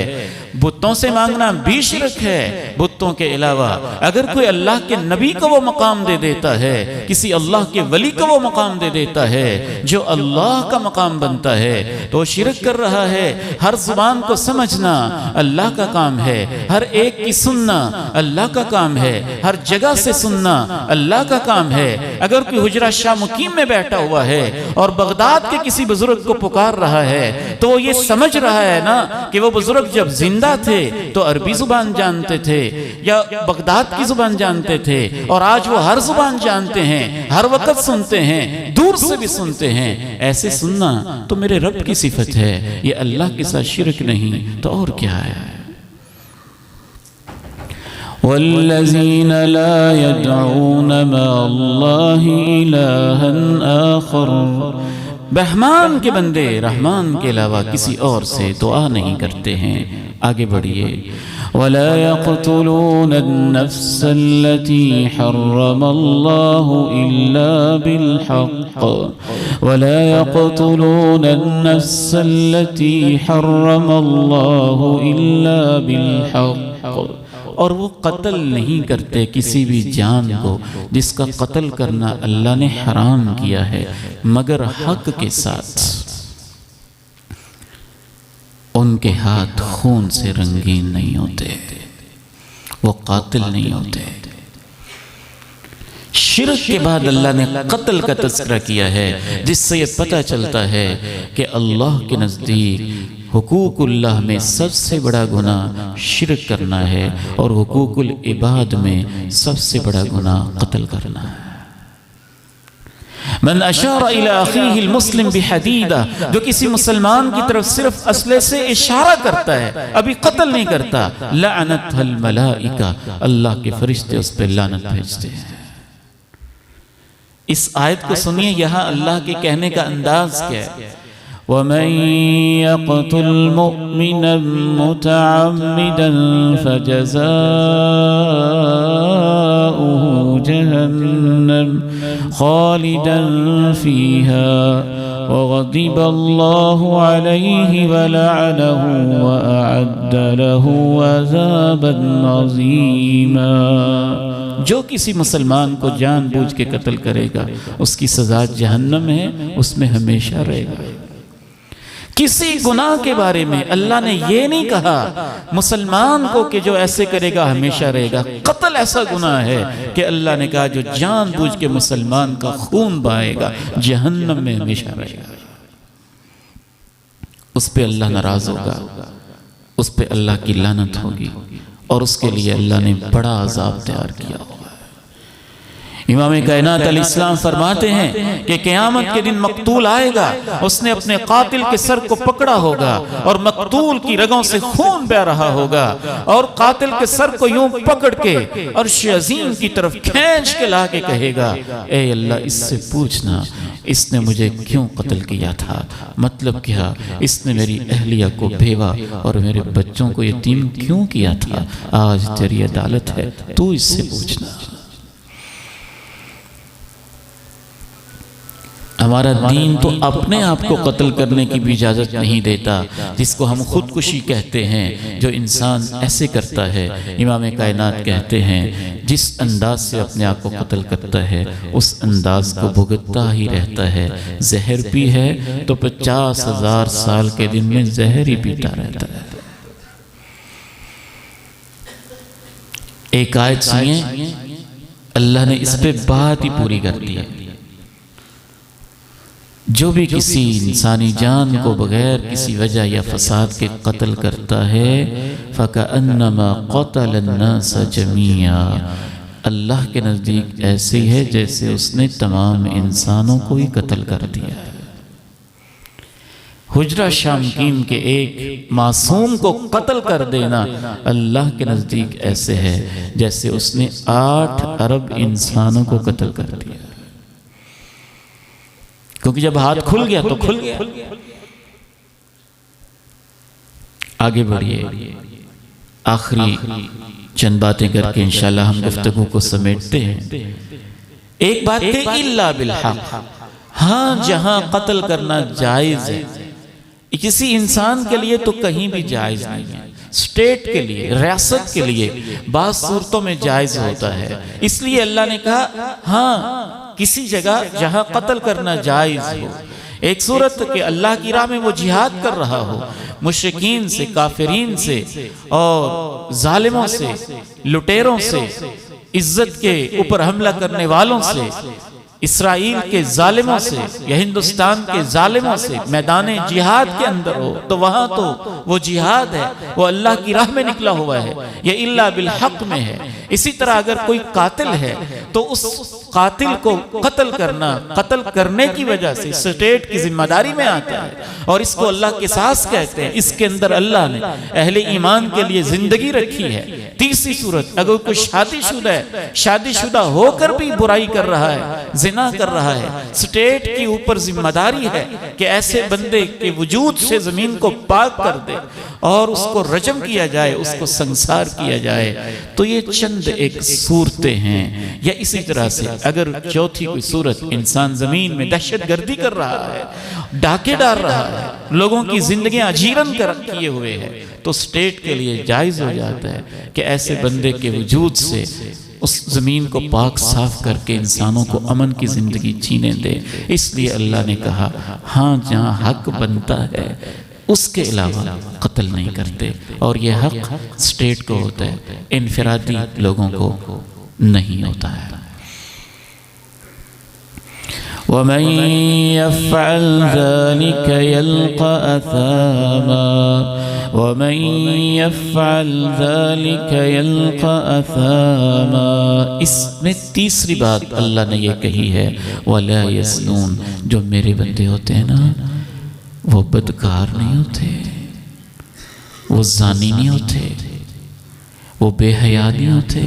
بتوں سے مانگنا بھی شرک ہے، بتوں کے علاوہ اگر کوئی اللہ کے نبی کو وہ مقام دے دیتا ہے، کسی اللہ کے ولی کو وہ مقام دے دیتا ہے جو اللہ کا مقام بنتا ہے، تو وہ شرک کر رہا ہے۔ ہر زبان کو سمجھنا اللہ کا کام ہے، ہر ایک کی سننا اللہ کا کام ہے، ہر جگہ سے سننا اللہ کا کام ہے۔ اگر کوئی حجرہ شاہ مقیم میں بیٹھا ہوا ہے اور بغداد کے کسی بزرگ کو پکار رہا ہے تو وہ یہ سمجھ رہا ہے نا کہ وہ بزرگ جب زندہ تھے تو عربی زبان جانتے تھے یا بغداد کی زبان جانتے تھے، اور آج وہ ہر زبان جانتے ہیں، ہر وقت سنتے ہیں، دور سے بھی سنتے ہیں۔ ایسے سننا تو میرے رب کی صفت ہے، یہ اللہ کے ساتھ شرک نہیں تو اور کیا ہے۔ وَالَّذِينَ لَا يَدْعُونَ مَعَ اللَّهِ إِلَٰهًا آخَرَ، رحمان کے بندے رحمان کے علاوہ کسی اور سے دعا نہیں کرتے ہیں۔ آگے بڑھیے۔ وَلَا يَقْتُلُونَ النَّفْسَ الَّتِي حَرَّمَ اللَّهُ إِلَّا بِالْحَقِّ وَلَا يَقْتُلُونَ النَّفْسَ الَّتِي حَرَّمَ اللَّهُ إِلَّا بِالْحَقِّ، اور وہ قتل نہیں کرتے کسی بھی جان کو جس کا قتل کرنا اللہ نے حرام کیا ہے مگر حق کے ساتھ۔ ان کے ہاتھ خون سے رنگین نہیں ہوتے، وہ قاتل نہیں ہوتے۔ شرک کے بعد اللہ نے قتل کا تذکرہ کیا ہے، جس سے یہ پتہ چلتا ہے کہ اللہ کے نزدیک حقوق اللہ میں سب سے بڑا گناہ شرک کرنا ہے، اور حقوق العباد میں سب سے بڑا گناہ قتل کرنا ہے۔ من اشار الى اخیہ المسلم بحدیدہ، جو کسی مسلمان کی طرف صرف اسلحے سے اشارہ کرتا ہے، ابھی قتل نہیں کرتا، لعنتہ الملائکہ، اللہ کے فرشتے اس پہ لعنت بھیجتے ہیں۔ اس آیت کو سنیے، یہاں اللہ کے کہنے کا انداز کیا ہے۔ وَمَن يَقْتُلْ مُؤْمِنًا مُتَعَمِّدًا فَجَزَاؤُهُ جَهَنَّمُ خَالِدًا فِيهَا وغضب اللہ علیہ ولعنہ وأعد له عذابا عظیما۔ جو کسی مسلمان کو جان بوجھ کے قتل کرے گا اس کی سزا جہنم ہے، اس میں ہمیشہ رہے گا۔ کسی گناہ کے بارے میں اللہ نے یہ نہیں کہا مسلمان کو کہ جو ایسے کرے گا ہمیشہ رہے گا۔ قتل ایسا گناہ ہے کہ اللہ نے کہا جو جان بوجھ کے مسلمان کا خون بہائے گا جہنم میں ہمیشہ رہے گا۔ اس پہ اللہ ناراض ہوگا، اس پہ اللہ کی لعنت ہوگی، اور اس کے لیے اللہ نے بڑا عذاب تیار کیا ہوگا۔ امام کائنات علیہ السلام فرماتے ہیں کہ قیامت کے دن مقتول آئے گا، اس نے اپنے قاتل کے سر کو پکڑا ہوگا اور مقتول کی رگوں سے خون بہہ رہا ہوگا، اور قاتل کے سر کو یوں پکڑ کے عرش عظیم کی طرف کھینچ کے لا کے کہے گا اے اللہ اس سے پوچھنا اس نے مجھے کیوں قتل کیا تھا، مطلب کیا اس نے میری اہلیہ کو بیوہ اور میرے بچوں کو یتیم کیوں کیا تھا، آج تیری عدالت ہے تو اس سے پوچھنا۔ ہمارا دین تو اپنے آپ کو قتل کرنے کی بھی اجازت نہیں دیتا، جس کو ہم خودکشی کہتے ہیں، جو انسان ایسے کرتا ہے۔ امام کائنات کہتے ہیں جس انداز سے اپنے آپ کو قتل کرتا ہے اس انداز کو بھگتتا ہی رہتا ہے۔ زہر پی ہے تو 50,000 سال کے دن میں زہر ہی پیتا رہتا ہے۔ ایک آیت سنیے، اللہ نے اس پہ بات ہی پوری کر دی ہے۔ جو بھی کسی انسانی جان کو بغیر کسی وجہ یا فساد کے قتل کرتا ہے فَكَأَنَّمَا قَتَلَ النَّاسَ جَمِيعًا، اللہ کے نزدیک ایسی ہے جیسے اس نے تمام انسانوں کو ہی قتل کر دیا ہے۔ حجرہ شامکین کے ایک معصوم کو قتل کر دینا اللہ کے نزدیک ایسے ہے جیسے اس نے 8 ارب انسانوں کو قتل کر دیا، کیونکہ جب ہاتھ کھل گیا تو کھل گیا۔ آگے بڑھئے، آخری چند باتیں کر کے انشاءاللہ ہم گفتگو کو سمیٹتے ہیں۔ ایک بات ہے الا بالحق، ہاں جہاں قتل کرنا جائز ہے، کسی انسان کے لیے تو کہیں بھی جائز نہیں ہے، اسٹیٹ کے لیے، ریاست کے لیے بعض صورتوں میں جائز ہوتا ہے، اس لیے اللہ نے کہا ہاں کسی جگہ جہاں قتل کرنا جائز ہو۔ ایک صورت کہ اللہ کی راہ میں وہ جہاد کر رہا ہو، مشرکین سے، کافرین سے اور ظالموں سے، لٹیروں سے، عزت کے اوپر حملہ کرنے والوں سے، اسرائیل کے ظالموں سے یا ہندوستان کے ظالموں سے میدان جہاد کے اندر ہو تو وہاں تو وہ جہاد ہے، وہ اللہ کی راہ میں نکلا ہوا ہے، یہ الا بالحق میں ہے۔ اسی طرح اگر کوئی قاتل ہے تو اس قاتل کو قتل کرنا، قتل کرنے کی وجہ سے اسٹیٹ کی ذمہ داری میں آتا ہے، اور اس کو اللہ قصاص کہتے ہیں۔ اس کے اندر اللہ نے اہل ایمان کے لیے زندگی رکھی ہے۔ تیسری صورت، اگر کوئی شادی شدہ ہے، شادی شدہ ہو کر بھی برائی کر رہا ہے، زنا کر رہا ہے، اسٹیٹ کی اوپر ذمہ داری ہے کہ ایسے بندے کے وجود سے زمین کو پاک کر دے اور اس کو رجم کیا جائے، اس کو سنسار کیا جائے۔ تو یہ چند ایک صورتیں ہیں۔ یا اسی طرح سے اگر چوتھی کوئی صورت، انسان زمین میں دہشت گردی کر رہا ہے، ڈاکے ڈال رہا ہے، لوگوں کی زندگیاں اجیرن کیے ہوئے ہیں، تو اسٹیٹ کے لیے جائز ہو جاتا ہے کہ ایسے بندے کے وجود سے اس زمین کو پاک صاف کر کے انسانوں کو امن کی زندگی جینے دے۔ اس لیے اللہ نے کہا ہاں جہاں حق بنتا ہے اس کے علاوہ قتل نہیں کرتے، اور یہ حق اسٹیٹ کو ہوتا ہے، انفرادی لوگوں کو نہیں ہوتا ہے۔ وَمَن يَفْعَلْ ذَلِكَ يَلْقَ أَثَامًا وَمَن يَفْعَلْ ذَلِكَ يَلْقَ أَثَامًا۔ اس میں تیسری بات اللہ نے یہ کہی ہے وَلَا يَزْنُونَ، جو میرے بندے ہوتے ہیں نا وہ بدکار نہیں ہوتے، وہ زانی نہیں ہوتے، وہ بے حیا نہیں ہوتے،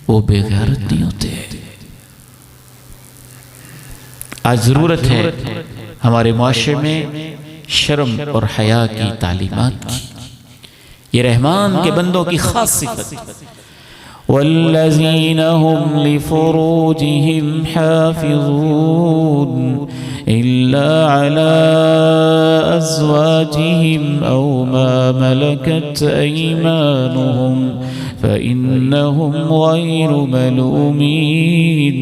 وہ بے غیرت نہیں ہوتے۔ آج ضرورت ہے ہمارے معاشرے میں شرم اور حیا کی تعلیمات کی، یہ رحمان کے بندوں کی خاص صفت۔ وَالَّذِينَ هُمْ لِفُرُوجِهِمْ حَافِظُونَ، إلا على أزواجهم أو ما ملكت أيمانهم فإنهم غير ملومين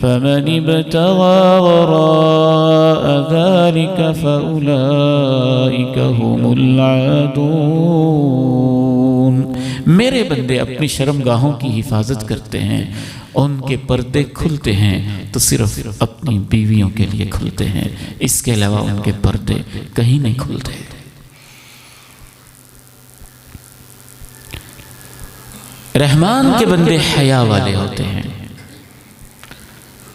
فمن ابتغى وراء ذلك فأولئك هم العادون۔ میرے بندے اپنی شرمگاہوں کی حفاظت کرتے ہیں، ان کے پردے کھلتے ہیں تو صرف اپنی بیویوں کے لیے کھلتے ہیں، اس کے علاوہ ان کے پردے کہیں نہیں کھلتے۔ رحمان کے بندے حیا والے ہوتے ہیں۔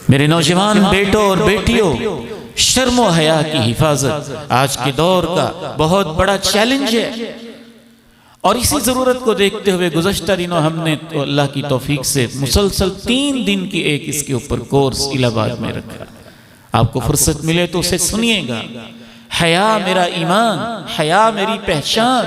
میرے نوجوان بیٹوں اور بیٹیوں، شرم و حیا کی حفاظت آج کے دور کا بہت بڑا چیلنج ہے، اور اسی ضرورت کو دیکھتے ہوئے گزشتہ دنوں ہم نے تو اللہ کی توفیق سے مسلسل 3 دن کی ایک اس کے اوپر کورس الہ آباد میں رکھا۔ آپ کو فرصت ملے تو اسے سنیے گا۔ حیا میرا ایمان، حیا میری پہچان۔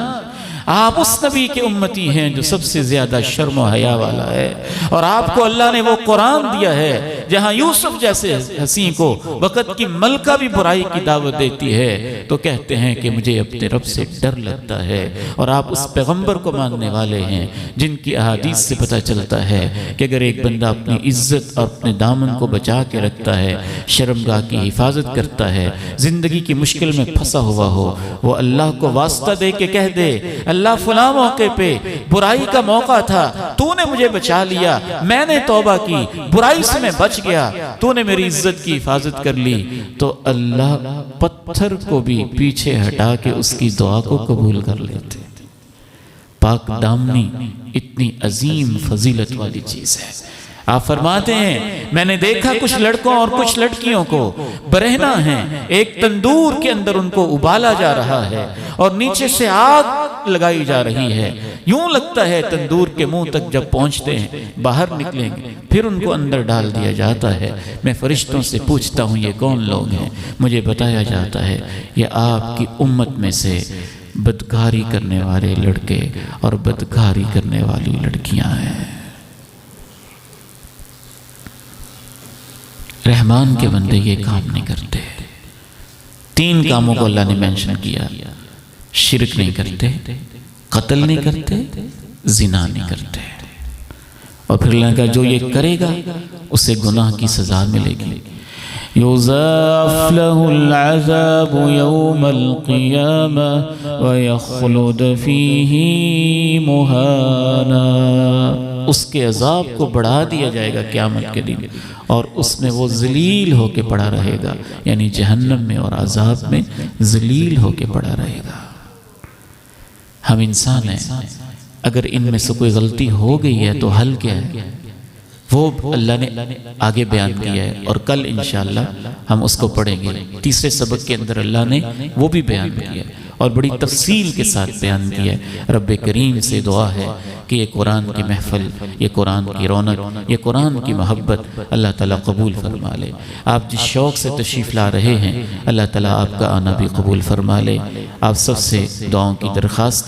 آپ اس نبی کے امتی ہیں جو سب سے زیادہ شرم و حیا والا ہے، اور آپ کو اللہ نے وہ قرآن دیا ہے جہاں یوسف جیسے حسین کو وقت کی ملکہ بھی برائی کی دعوت دیتی ہے تو کہتے ہیں کہ مجھے اپنے رب سے ڈر لگتا ہے، اور آپ اس پیغمبر کو ماننے والے ہیں جن کی احادیث سے پتہ چلتا ہے کہ اگر ایک بندہ اپنی عزت اور اپنے دامن کو بچا کے رکھتا ہے، شرمگاہ کی حفاظت کرتا ہے، زندگی کی مشکل میں پھنسا ہوا ہو، وہ اللہ کو واسطہ دے کے کہہ دے اللہ فلاں موقع پہ برائی کا موقع تھا، تو نے مجھے بچا لیا، میں نے توبہ کی، برائی سے میں بچ گیا، تو نے میری عزت کی حفاظت کر لی، تو اللہ پتھر کو بھی پیچھے ہٹا کے اس کی دعا کو قبول کر لیتے۔ پاک دامنی اتنی عظیم فضیلت والی چیز ہے۔ آپ فرماتے ہیں میں نے دیکھا کچھ لڑکوں اور کچھ لڑکیوں کو برہنہ ہیں، ایک تندور کے اندر ان کو ابالا جا رہا ہے اور نیچے سے آگ لگائی جا رہی ہے، یوں لگتا ہے تندور کے منہ تک جب پہنچتے ہیں باہر نکلیں گے، پھر ان کو اندر ڈال دیا جاتا ہے۔ میں فرشتوں سے پوچھتا ہوں یہ کون لوگ ہیں؟ مجھے بتایا جاتا ہے یہ آپ کی امت میں سے بدکاری کرنے والے لڑکے اور بدکاری کرنے والی لڑکیاں ہیں۔ رحمان کے بندے یہ کام نہیں کرتے۔ 3 کاموں کو اللہ نے مینشن کیا، شرک نہیں کرتے، قتل نہیں کرتے، زنا نہیں کرتے، اور پھر اللہ نے کہا جو یہ کرے گا اسے گناہ کی سزا ملے گی۔ يضاعف له العذاب يوم القيامة ويخلد فيه مهانا، اس کے عذاب کو بڑھا دیا جائے گا قیامت کے دن، اور اس میں وہ ذلیل ہو کے پڑا رہے گا، یعنی جہنم میں اور عذاب میں ذلیل ہو کے پڑا رہے گا۔ ہم انسان ہیں، اگر ان میں سے کوئی غلطی ہو گئی ہے تو حل کیا ہے؟ وہ اللہ نے آگے بیان کیا ہے، اور کل انشاءاللہ ہم اس کو پڑھیں گے۔ تیسرے سبق کے اندر اللہ نے وہ بھی بیان کیا ہے اور بڑی تفصیل کے ساتھ بیان کیا ہے۔ رب کریم سے دعا ہے کہ یہ قرآن کی محفل، یہ قرآن کی رونق، یہ قرآن کی محبت اللہ تعالیٰ قبول فرما لے۔ آپ جس شوق سے تشریف لا رہے ہیں اللہ تعالیٰ آپ کا آنا بھی قبول فرما لے۔ آپ سب سے دعاؤں کی درخواست ہے۔